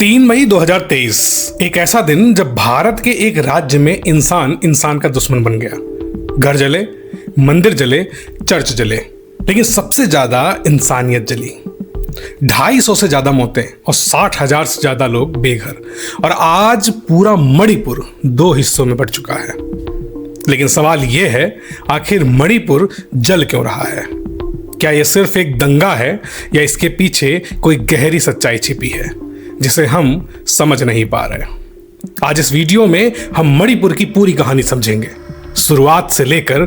3 मई 2023 एक ऐसा दिन जब भारत के एक राज्य में इंसान इंसान का दुश्मन बन गया। घर जले, मंदिर जले, चर्च जले, लेकिन सबसे ज्यादा इंसानियत जली। 250 से ज्यादा मौतें और 60,000 से ज्यादा लोग बेघर। और आज पूरा मणिपुर 2 हिस्सों में बंट चुका है। लेकिन सवाल यह है, आखिर मणिपुर जल क्यों रहा है? क्या यह सिर्फ एक दंगा है या इसके पीछे कोई गहरी सच्चाई छिपी है जिसे हम समझ नहीं पा रहे? आज इस वीडियो में हम मणिपुर की पूरी कहानी समझेंगे, शुरुआत से लेकर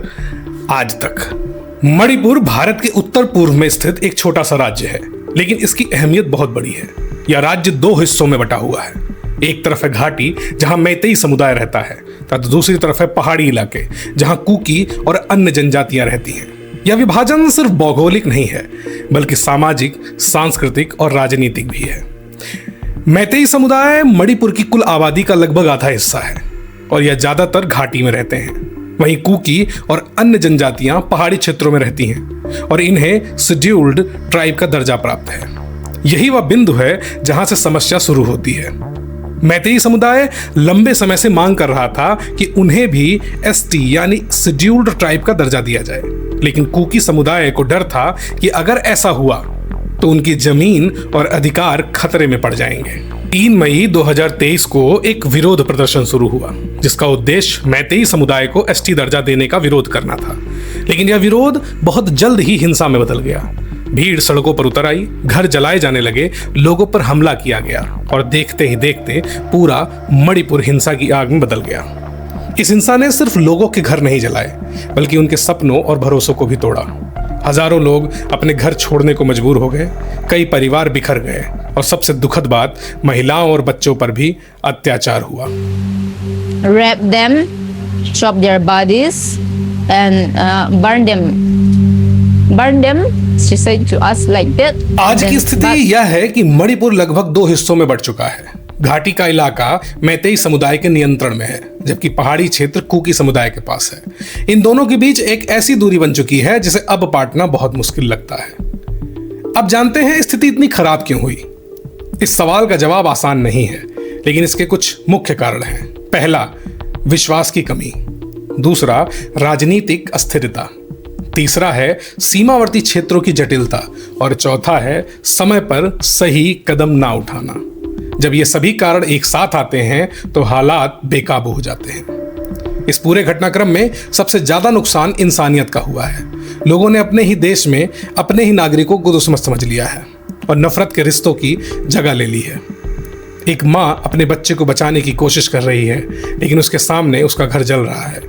आज तक। मणिपुर भारत के उत्तर पूर्व में स्थित एक छोटा सा राज्य है, लेकिन इसकी अहमियत बहुत बड़ी है। यह राज्य 2 हिस्सों में बटा हुआ है। एक तरफ है घाटी जहां मैतेई समुदाय रहता है, तथा दूसरी तरफ है पहाड़ी इलाके जहां कुकी और अन्य जनजातियां रहती हैं। यह विभाजन सिर्फ भौगोलिक नहीं है, बल्कि सामाजिक, सांस्कृतिक और राजनीतिक भी है। मैतेई समुदाय मणिपुर की कुल आबादी का लगभग आधा हिस्सा है और यह ज्यादातर घाटी में रहते हैं। वहीं कुकी और अन्य जनजातियां पहाड़ी क्षेत्रों में रहती हैं और इन्हें शेड्यूल्ड ट्राइब का दर्जा प्राप्त है। यही वह बिंदु है जहां से समस्या शुरू होती है। मैतेई समुदाय लंबे समय से मांग कर रहा था कि उन्हें भी एसटी यानी शेड्यूल्ड ट्राइब का दर्जा दिया जाए, लेकिन कुकी समुदाय को डर था कि अगर ऐसा हुआ तो उनकी जमीन और अधिकार खतरे में पड़ जाएंगे। 3 मई 2023 को एक विरोध प्रदर्शन शुरू हुआ, जिसका उद्देश्य मैतेई समुदाय को एसटी दर्जा देने का विरोध करना था। लेकिन यह विरोध बहुत जल्द ही हिंसा में बदल गया। भीड़ सड़कों पर उतर आई, घर जलाए जाने लगे, लोगों पर हमला किया गया और देखते ही देखते पूरा मणिपुर हिंसा की आग में बदल गया। इस हिंसा ने सिर्फ लोगों के घर नहीं जलाए, बल्कि उनके सपनों और भरोसों को भी तोड़ा। हजारों लोग अपने घर छोड़ने को मजबूर हो गए, कई परिवार बिखर गए और सबसे दुखद बात, महिलाओं और बच्चों पर भी अत्याचार हुआ। Rape them, chop their bodies, and burn them. Burn them, she said to us like that. आज की स्थिति यह है कि मणिपुर लगभग 2 हिस्सों में बंट चुका है। घाटी का इलाका मैतेई समुदाय के नियंत्रण में है, जबकि पहाड़ी क्षेत्र कुकी समुदाय के पास है। इन दोनों के बीच एक ऐसी दूरी बन चुकी है जिसे अब पाटना बहुत मुश्किल लगता है। अब जानते हैं स्थिति इतनी खराब क्यों हुई। इस सवाल का जवाब आसान नहीं है, लेकिन इसके कुछ मुख्य कारण हैं। पहला, विश्वास की कमी। दूसरा, राजनीतिक अस्थिरता। तीसरा है सीमावर्ती क्षेत्रों की जटिलता। और चौथा है समय पर सही कदम ना उठाना। जब ये सभी कारण एक साथ आते हैं तो हालात बेकाबू हो जाते हैं। इस पूरे घटनाक्रम में सबसे ज्यादा नुकसान इंसानियत का हुआ है। लोगों ने अपने ही देश में अपने ही नागरिकों को दुश्मन समझ लिया है और नफरत के रिश्तों की जगह ले ली है। एक माँ अपने बच्चे को बचाने की कोशिश कर रही है, लेकिन उसके सामने उसका घर जल रहा है।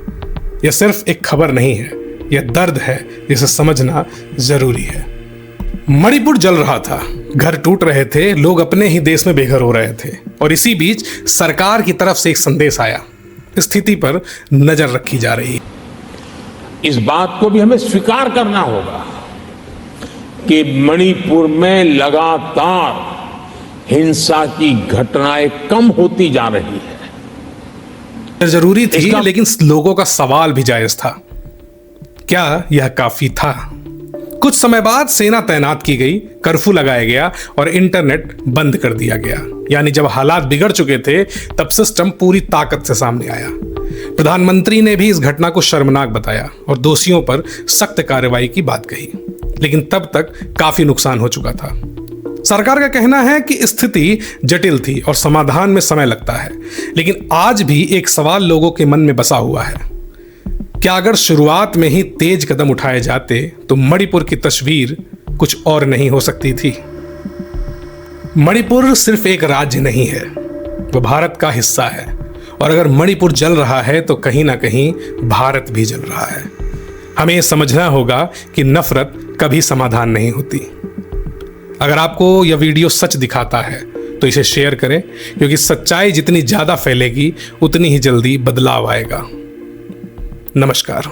यह सिर्फ एक खबर नहीं है, यह दर्द है जिसे समझना जरूरी है। मणिपुर जल रहा था, घर टूट रहे थे, लोग अपने ही देश में बेघर हो रहे थे, और इसी बीच सरकार की तरफ से एक संदेश आया, स्थिति पर नजर रखी जा रही है। इस बात को भी हमें स्वीकार करना होगा कि मणिपुर में लगातार हिंसा की घटनाएं कम होती जा रही है। जरूरी थी, लेकिन लोगों का सवाल भी जायज था। क्या यह काफी था? कुछ समय बाद सेना तैनात की गई, कर्फ्यू लगाया गया और इंटरनेट बंद कर दिया गया। यानी जब हालात बिगड़ चुके थे, तब सिस्टम पूरी ताकत से सामने आया। प्रधानमंत्री ने भी इस घटना को शर्मनाक बताया और दोषियों पर सख्त कार्रवाई की बात कही, लेकिन तब तक काफी नुकसान हो चुका था। सरकार का कहना है कि स्थिति जटिल थी और समाधान में समय लगता है, लेकिन आज भी एक सवाल लोगों के मन में बसा हुआ है। क्या अगर शुरुआत में ही तेज कदम उठाए जाते तो मणिपुर की तस्वीर कुछ और नहीं हो सकती थी? मणिपुर सिर्फ एक राज्य नहीं है, वह भारत का हिस्सा है। और अगर मणिपुर जल रहा है तो कहीं ना कहीं भारत भी जल रहा है। हमें यह समझना होगा कि नफरत कभी समाधान नहीं होती। अगर आपको यह वीडियो सच दिखाता है तो इसे शेयर करें, क्योंकि सच्चाई जितनी ज्यादा फैलेगी उतनी ही जल्दी बदलाव आएगा। नमस्कार।